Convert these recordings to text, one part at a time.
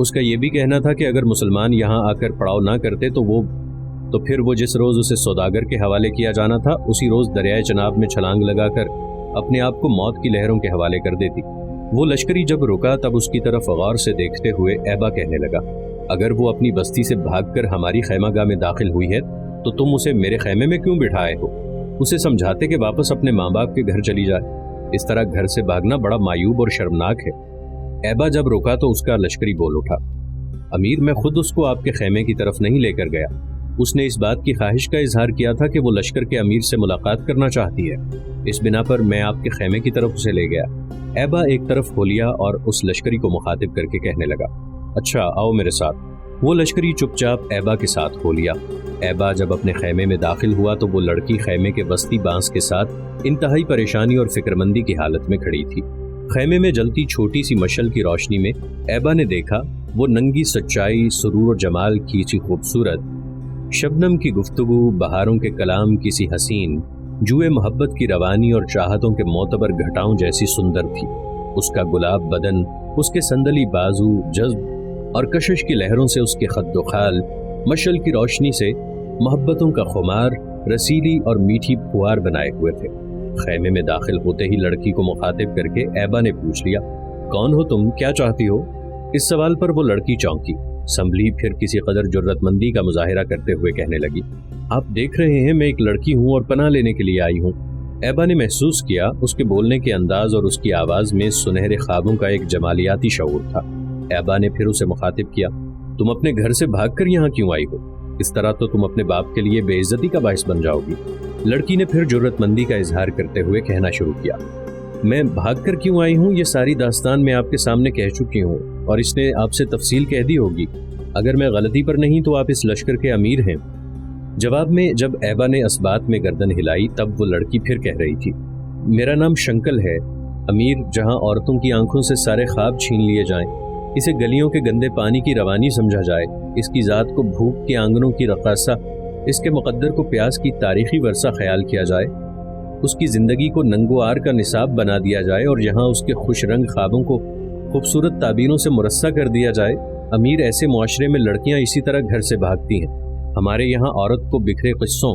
اس کا یہ بھی کہنا تھا کہ اگر مسلمان یہاں آ کر پڑاؤ نہ کرتے تو پھر وہ جس روز اسے سوداگر کے حوالے کیا جانا تھا اسی روز دریائے چناب میں چھلانگ لگا کر اپنے آپ کو موت کی لہروں کے حوالے کر دیتی۔ وہ لشکری جب رکا تب اس کی طرف غور سے دیکھتے ہوئے ایبا کہنے لگا، اگر وہ اپنی بستی سے بھاگ کر ہماری خیمہ گاہ میں داخل ہوئی ہے تو تم اسے میرے خیمے میں کیوں بٹھائے ہو؟ اسے سمجھاتے کہ واپس اپنے ماں باپ کے گھر چلی جائے۔ اس طرح گھر سے بھاگنا بڑا معیوب اور شرمناک ہے۔ ایبا جب روکا تو اس کا لشکری بول اٹھا، امیر میں خود اس کو آپ کے خیمے کی طرف نہیں لے کر گیا، اس نے اس بات کی خواہش کا اظہار کیا تھا کہ وہ لشکر کے امیر سے ملاقات کرنا چاہتی ہے، اس بنا پر میں آپ کے خیمے کی طرف اسے لے گیا۔ ایبا ایک طرف ہو لیا اور اس لشکری کو مخاطب کر کے کہنے لگا، اچھا آؤ میرے ساتھ۔ وہ لشکری چپ چاپ ایبا کے ساتھ ہو لیا۔ ایبا جب اپنے خیمے میں داخل ہوا تو وہ لڑکی خیمے کے وسطی بانس کے ساتھ انتہائی پریشانی اور فکر مندی کی حالت میں کھڑی تھی۔ خیمے میں جلتی چھوٹی سی مشل کی روشنی میں ایبا نے دیکھا وہ ننگی سچائی، سرور اور جمال کی سی خوبصورت، شبنم کی گفتگو، بہاروں کے کلام کی سی حسین، جوئے محبت کی روانی اور چاہتوں کے معتبر گھٹاؤں جیسی سندر تھی۔ اس کا گلاب بدن، اس کے سندلی بازو، جذب اور کشش کی لہروں سے اس کے خد و خال، مشل کی روشنی سے محبتوں کا خمار، رسیلی اور میٹھی پھوار بنائے ہوئے تھے۔ خیمے میں داخل ہوتے ہی لڑکی کو مخاطب کر کے ایبا نے پوچھ لیا، کون ہو تم، کیا چاہتی ہو؟ اس سوال پر وہ لڑکی چونکی، سنبھلی، پھر کسی قدر جرت مندی کا مظاہرہ کرتے ہوئے کہنے لگی، آپ دیکھ رہے ہیں میں ایک لڑکی ہوں اور پناہ لینے کے لیے آئی ہوں۔ ایبا نے محسوس کیا اس کے بولنے کے انداز اور اس کی آواز میں سنہرے خوابوں کا ایک جمالیاتی شعور تھا۔ ایبا نے پھر اسے مخاطب کیا، تم اپنے گھر سے بھاگ کر یہاں کیوں آئی ہو؟ اس طرح تو تم اپنے باپ کے لیے بے عزتی کا باعث بن جاؤ گی۔ لڑکی نے پھر جرت مندی کا اظہار کرتے ہوئے کہنا شروع کیا، میں بھاگ کر کیوں آئی ہوں یہ ساری داستان میں آپ کے سامنے کہہ چکی ہوں اور اس نے آپ سے تفصیل کہہ دی ہوگی۔ اگر میں غلطی پر نہیں تو آپ اس لشکر کے امیر ہیں۔ جواب میں جب ایبا نے اس بات میں گردن ہلائی تب وہ لڑکی پھر کہہ رہی تھی، میرا نام شنکل ہے، امیر جہاں عورتوں کی آنکھوں سے سارے خواب چھین لیے جائیں، اسے گلیوں کے گندے پانی کی روانی سمجھا جائے، اس کی ذات کو بھوک کے آنگنوں کی رقاصہ، اس کے مقدر کو پیاس کی تاریخی ورثہ خیال کیا جائے، اس کی زندگی کو ننگو آر کا نصاب بنا دیا جائے اور یہاں اس کے خوش رنگ خوابوں کو خوبصورت تعبیروں سے مرصع کر دیا جائے۔ امیر ایسے معاشرے میں لڑکیاں اسی طرح گھر سے بھاگتی ہیں۔ ہمارے یہاں عورت کو بکھرے قصوں،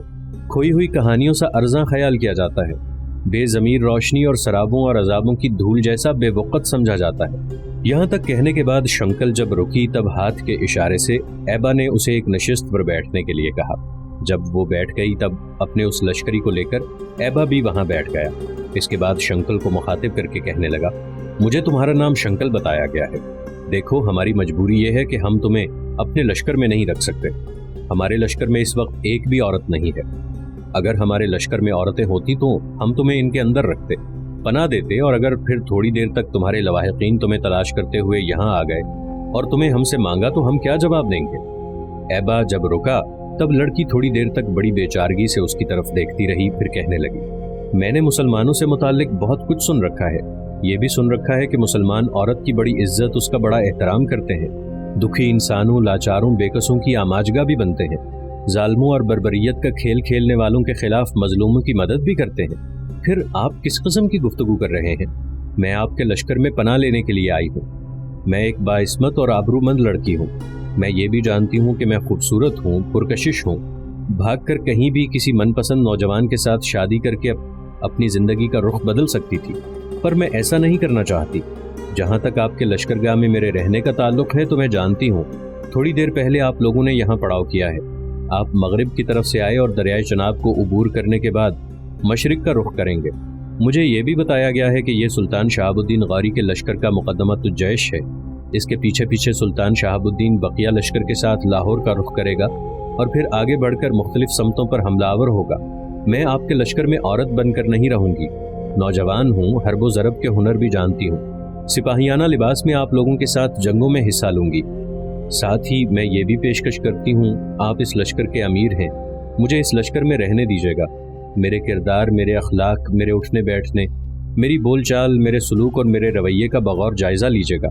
کھوئی ہوئی کہانیوں سے ارزاں خیال کیا جاتا ہے، بے ضمیر روشنی اور سرابوں اور عذابوں کی دھول جیسا بے وقت سمجھا جاتا ہے۔ یہاں تک کہنے کے بعد شنکل جب رکی تب ہاتھ کے اشارے سے ایبا نے اسے ایک نشست پر بیٹھنے کے لیے کہا۔ جب وہ بیٹھ گئی تب اپنے اس لشکری کو لے کر ایبا بھی وہاں بیٹھ گیا۔ اس کے بعد شنکل کو مخاطب کر کے کہنے لگا، مجھے تمہارا نام شنکل بتایا گیا ہے، دیکھو ہماری مجبوری یہ ہے کہ ہم تمہیں اپنے لشکر میں نہیں رکھ سکتے۔ ہمارے لشکر میں اس وقت ایک بھی عورت نہیں ہے۔ اگر ہمارے لشکر میں عورتیں ہوتی تو ہم تمہیں ان کے اندر رکھتے، پناہ دیتے، اور اگر پھر تھوڑی دیر تک تمہارے لواحقین تمہیں تلاش کرتے ہوئے یہاں آ گئے اور تمہیں ہم سے مانگا تو ہم کیا جواب دیں گے؟ ایبا جب رکا تب لڑکی تھوڑی دیر تک بڑی بے چارگی سے اس کی طرف دیکھتی رہی، پھر کہنے لگی، میں نے مسلمانوں سے متعلق بہت کچھ سن رکھا ہے، یہ بھی سن رکھا ہے کہ مسلمان عورت کی بڑی عزت، اس کا بڑا احترام کرتے ہیں، دکھی انسانوں، لاچاروں، بےکسوں کی آماجگاہ بھی بنتے ہیں، ظالموں اور بربریت کا کھیل کھیلنے والوں کے خلاف مظلوموں کی مدد بھی کرتے ہیں۔ پھر آپ کس قسم کی گفتگو کر رہے ہیں؟ میں آپ کے لشکر میں پناہ لینے کے لیے آئی ہوں۔ میں ایک باعصمت اور آبرومند لڑکی ہوں۔ میں یہ بھی جانتی ہوں کہ میں خوبصورت ہوں، پرکشش ہوں، بھاگ کر کہیں بھی کسی من پسند نوجوان کے ساتھ شادی کر کے اپنی زندگی کا رخ بدل سکتی تھی، پر میں ایسا نہیں کرنا چاہتی۔ جہاں تک آپ کے لشکرگاہ میں میرے رہنے کا تعلق ہے تو میں جانتی ہوں تھوڑی دیر پہلے آپ لوگوں نے یہاں پڑاؤ کیا ہے۔ آپ مغرب کی طرف سے آئے اور دریائے چناب کو عبور کرنے کے بعد مشرق کا رخ کریں گے۔ مجھے یہ بھی بتایا گیا ہے کہ یہ سلطان شہاب الدین غوری کے لشکر کا مقدمۃ الجیش ہے۔ اس کے پیچھے پیچھے سلطان شہاب الدین بقیہ لشکر کے ساتھ لاہور کا رخ کرے گا اور پھر آگے بڑھ کر مختلف سمتوں پر حملہ آور ہوگا۔ میں آپ کے لشکر میں عورت بن کر نہیں رہوں گی، نوجوان ہوں، حرب و ضرب کے ہنر بھی جانتی ہوں، سپاہیانہ لباس میں آپ لوگوں کے ساتھ جنگوں میں حصہ لوں گی۔ ساتھ ہی میں یہ بھی پیشکش کرتی ہوں، آپ اس لشکر کے امیر ہیں، مجھے اس لشکر میں رہنے دیجیے گا۔ میرے کردار، میرے اخلاق، میرے اٹھنے بیٹھنے، میری بول چال، میرے سلوک اور میرے رویے کا بغور جائزہ لیجیے گا۔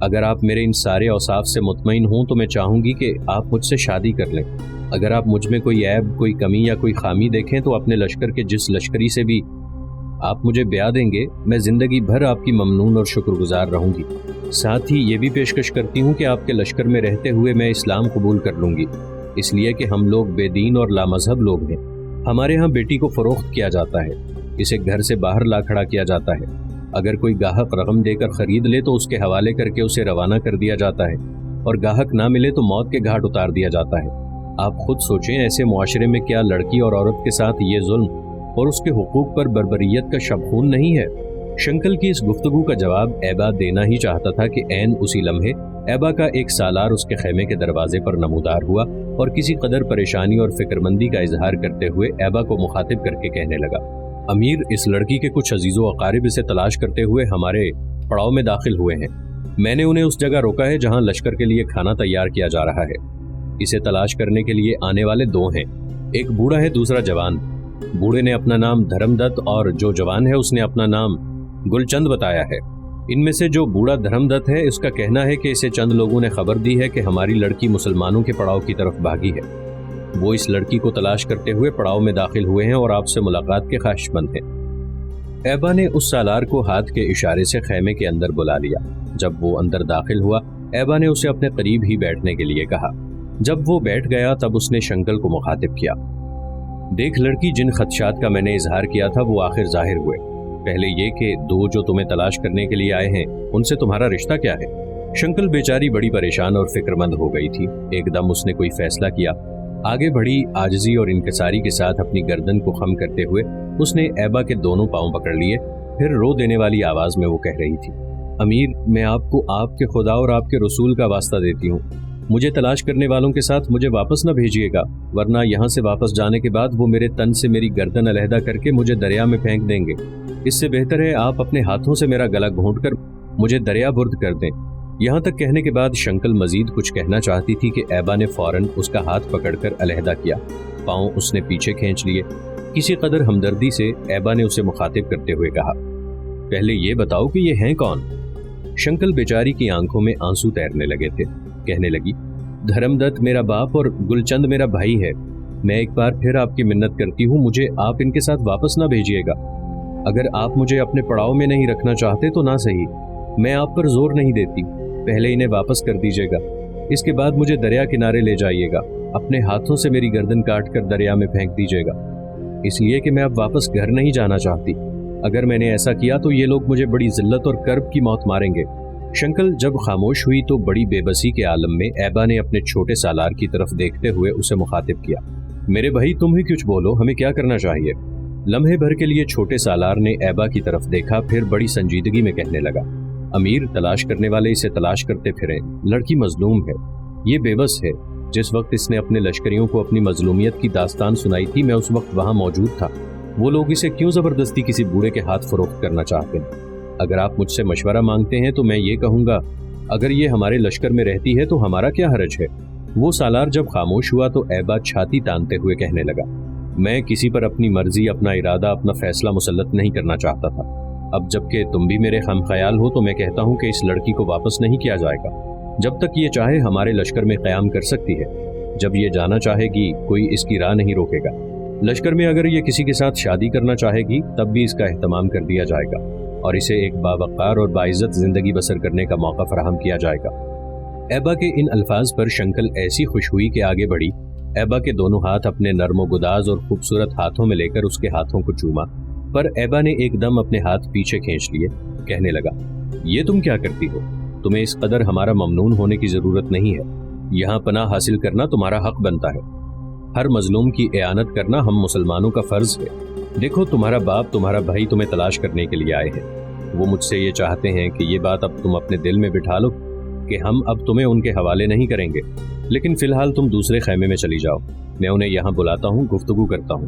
اگر آپ میرے ان سارے اوصاف سے مطمئن ہوں تو میں چاہوں گی کہ آپ مجھ سے شادی کر لیں۔ اگر آپ مجھ میں کوئی عیب، کوئی کمی یا کوئی خامی دیکھیں تو اپنے لشکر کے جس لشکری سے بھی آپ مجھے بیاہ دیں گے، میں زندگی بھر آپ کی ممنون اور شکر گزار رہوں گی۔ ساتھ ہی یہ بھی پیشکش کرتی ہوں کہ آپ کے لشکر میں رہتے ہوئے میں اسلام قبول کر لوں گی، اس لیے کہ ہم لوگ بے دین اور لامذہب لوگ ہیں۔ ہمارے ہاں بیٹی کو فروخت کیا جاتا ہے، اسے گھر سے باہر لا کھڑا کیا جاتا ہے، اگر کوئی گاہک رقم دے کر خرید لے تو اس کے حوالے کر کے اسے روانہ کر دیا جاتا ہے، اور گاہک نہ ملے تو موت کے گھاٹ اتار دیا جاتا ہے۔ آپ خود سوچیں ایسے معاشرے میں کیا لڑکی اور عورت کے ساتھ یہ ظلم اور اس کے حقوق پر بربریت کا شبخون نہیں ہے؟ شنکل کی اس گفتگو کا جواب ایبا دینا ہی چاہتا تھا کہ عین اسی لمحے ایبا کا ایک سالار اس کے خیمے کے دروازے پر نمودار ہوا اور کسی قدر پریشانی اور فکر مندی کا اظہار کرتے ہوئے ایبا کو مخاطب کر کے کہنے لگا، امیر، اس لڑکی کے کچھ عزیز و اقارب اسے تلاش کرتے ہوئے ہمارے پڑاؤ میں داخل ہوئے ہیں۔ میں نے انہیں اس جگہ روکا ہے جہاں لشکر کے لیے کھانا تیار کیا جا رہا ہے۔ اسے تلاش کرنے کے لیے آنے والے دو ہیں، ایک بوڑھا ہے، دوسرا جوان۔ بوڑھے نے اپنا نام دھرم دت اور جو جوان ہے اس نے اپنا نام گل چند بتایا ہے۔ ان میں سے جو بوڑھا دھرم دت ہے اس کا کہنا ہے کہ اسے چند لوگوں نے خبر دی ہے کہ ہماری لڑکی مسلمانوں کے پڑاؤ کی طرف بھاگی ہے۔ وہ اس لڑکی کو تلاش کرتے ہوئے پڑاؤ میں داخل ہوئے ہیں اور آپ سے ملاقات کے خواہش مند ہیں۔ ایبا نے اس سالار کو ہاتھ کے اشارے سے خیمے کے اندر بلا لیا۔ جب وہ اندر داخل ہوا، ایبا نے اسے اپنے قریب ہی بیٹھنے کے لیے کہا۔ جب وہ بیٹھ گیا تب اس نے شنکل کو مخاطب کیا، دیکھ لڑکی، جن خدشات کا میں نے اظہار کیا تھا وہ آخر ظاہر ہوئے۔ پہلے یہ کہ دو جو تمہیں تلاش کرنے کے لیے آئے ہیں ان سے تمہارا رشتہ کیا ہے؟ شنکل بیچاری بڑی پریشان اور فکر مند ہو گئی تھی۔ ایک دم اس نے کوئی فیصلہ کیا، آگے بڑھی، عاجزی اور انکساری کے ساتھ اپنی گردن کو خم کرتے ہوئے اس نے ایبا کے دونوں پاؤں پکڑ لیے، پھر رو دینے والی آواز میں وہ کہہ رہی تھی، امیر، میں آپ کو آپ کے خدا اور آپ کے رسول کا واسطہ دیتی ہوں، مجھے تلاش کرنے والوں کے ساتھ مجھے واپس نہ بھیجیے گا، ورنہ یہاں سے واپس جانے کے بعد وہ میرے تن سے میری گردن علیحدہ کر کے مجھے دریا میں پھینک دیں گے۔ اس سے بہتر ہے آپ اپنے ہاتھوں سے میرا گلا گھونٹ کر مجھے دریا برد کر دیں۔ یہاں تک کہنے کے بعد شنکل مزید کچھ کہنا چاہتی تھی کہ ایبا نے فوراً اس کا ہاتھ پکڑ کر علیحدہ کیا، پاؤں اس نے پیچھے کھینچ لیے۔ کسی قدر ہمدردی سے ایبا نے اسے مخاطب کرتے ہوئے کہا، پہلے یہ بتاؤ کہ یہ ہیں کون؟ شنکل بیچاری کی آنکھوں میں آنسو تیرنے لگے تھے، کہنے لگی، دھرم دت میرا باپ اور گل چند میرا بھائی ہے۔ میں ایک بار پھر آپ کی منت کرتی ہوں، مجھے آپ ان کے ساتھ واپس نہ بھیجیے گا۔ اگر آپ مجھے اپنے پڑاؤ میں نہیں رکھنا چاہتے تو نہ صحیح، میں آپ پر زور نہیں دیتی، پہلے انہیں واپس کر دیجیے گا، اس کے بعد مجھے دریا کنارے لے جائیے گا، اپنے ہاتھوں سے میری گردن کاٹ کر دریا میں پھینک دیجیے گا، اس لیے کہ میں اب واپس گھر نہیں جانا چاہتی۔ اگر میں نے ایسا کیا تو یہ لوگ مجھے بڑی ذلت اور کرب کی موت ماریں گے۔ شنکل جب خاموش ہوئی تو بڑی بے بسی کے عالم میں ایبا نے اپنے چھوٹے سالار کی طرف دیکھتے ہوئے اسے مخاطب کیا، میرے بھائی تم ہی کچھ بولو، ہمیں کیا کرنا چاہیے؟ لمحے بھر کے لیے چھوٹے سالار نے ایبا کی طرف دیکھا، پھر بڑی سنجیدگی میں کہنے لگا، امیر، تلاش کرنے والے اسے تلاش کرتے پھریں، لڑکی مظلوم ہے، یہ بے بس ہے۔ جس وقت اس نے اپنے لشکریوں کو اپنی مظلومیت کی داستان سنائی تھی میں اس وقت وہاں موجود تھا۔ وہ لوگ اسے کیوں زبردستی کسی بوڑھے کے ہاتھ فروخت کرنا چاہتے ہیں؟ اگر آپ مجھ سے مشورہ مانگتے ہیں تو میں یہ کہوں گا، اگر یہ ہمارے لشکر میں رہتی ہے تو ہمارا کیا حرج ہے؟ وہ سالار جب خاموش ہوا تو ایبا چھاتی تانتے ہوئے کہنے لگا، میں کسی پر اپنی مرضی، اپنا ارادہ، اپنا فیصلہ مسلط نہیں کرنا چاہتا تھا۔ اب جب کہ تم بھی میرے خم خیال ہو تو میں کہتا ہوں کہ اس لڑکی کو واپس نہیں کیا جائے گا۔ جب تک یہ چاہے ہمارے لشکر میں قیام کر سکتی ہے، جب یہ جانا چاہے گی کوئی اس کی راہ نہیں روکے گا۔ لشکر میں اگر یہ کسی کے ساتھ شادی کرنا چاہے گی تب بھی اس کا اہتمام کر دیا جائے گا اور اسے ایک باوقار اور باعزت زندگی بسر کرنے کا موقع فراہم کیا جائے گا۔ ایبا کے ان الفاظ پر شنکل ایسی خوش ہوئی کہ آگے بڑھی، ایبا کے دونوں ہاتھ اپنے نرم و گداز اور خوبصورت ہاتھوں میں لے کر اس کے ہاتھوں کو چوما، پر ایبا نے ایک دم اپنے ہاتھ پیچھے کھینچ لیے، کہنے لگا، یہ تم کیا کرتی ہو؟ تمہیں اس قدر ہمارا ممنون ہونے کی ضرورت نہیں ہے، یہاں پناہ حاصل کرنا تمہارا حق بنتا ہے، ہر مظلوم کی اعانت کرنا ہم مسلمانوں کا فرض ہے۔ دیکھو تمہارا باپ، تمہارا بھائی تمہیں تلاش کرنے کے لیے آئے ہیں، وہ مجھ سے یہ چاہتے ہیں کہ یہ بات اب تم اپنے دل میں بٹھا لو کہ ہم اب تمہیں ان کے حوالے نہیں کریں گے، لیکن فی الحال تم دوسرے خیمے میں چلی جاؤ، میں انہیں یہاں بلاتا ہوں، گفتگو کرتا ہوں،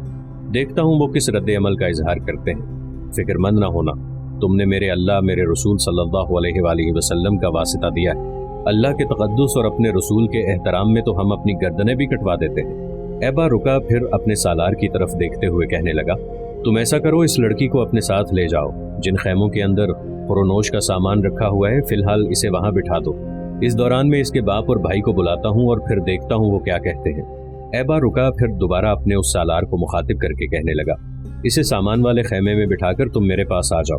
دیکھتا ہوں وہ کس رد عمل کا اظہار کرتے ہیں۔ فکر مند نہ ہونا، تم نے میرے اللہ، میرے رسول صلی اللہ علیہ وآلہ وسلم کا واسطہ دیا ہے، اللہ کے تقدس اور اپنے رسول کے احترام میں تو ہم اپنی گردنیں بھی کٹوا دیتے ہیں۔ ایبا رکا، پھر اپنے سالار کی طرف دیکھتے ہوئے کہنے لگا، تم ایسا کرو، اس لڑکی کو اپنے ساتھ لے جاؤ، جن خیموں کے اندر خورونوش کا سامان رکھا ہوا ہے فی الحال اسے وہاں بٹھا دو، اس دوران میں اس کے باپ اور بھائی کو بلاتا ہوں اور پھر دیکھتا ہوں وہ کیا کہتے ہیں۔ ایبا رکا، پھر دوبارہ اپنے اس سالار کو مخاطب کر کے کہنے لگا، اسے سامان والے خیمے میں بٹھا کر تم میرے پاس آ جاؤ،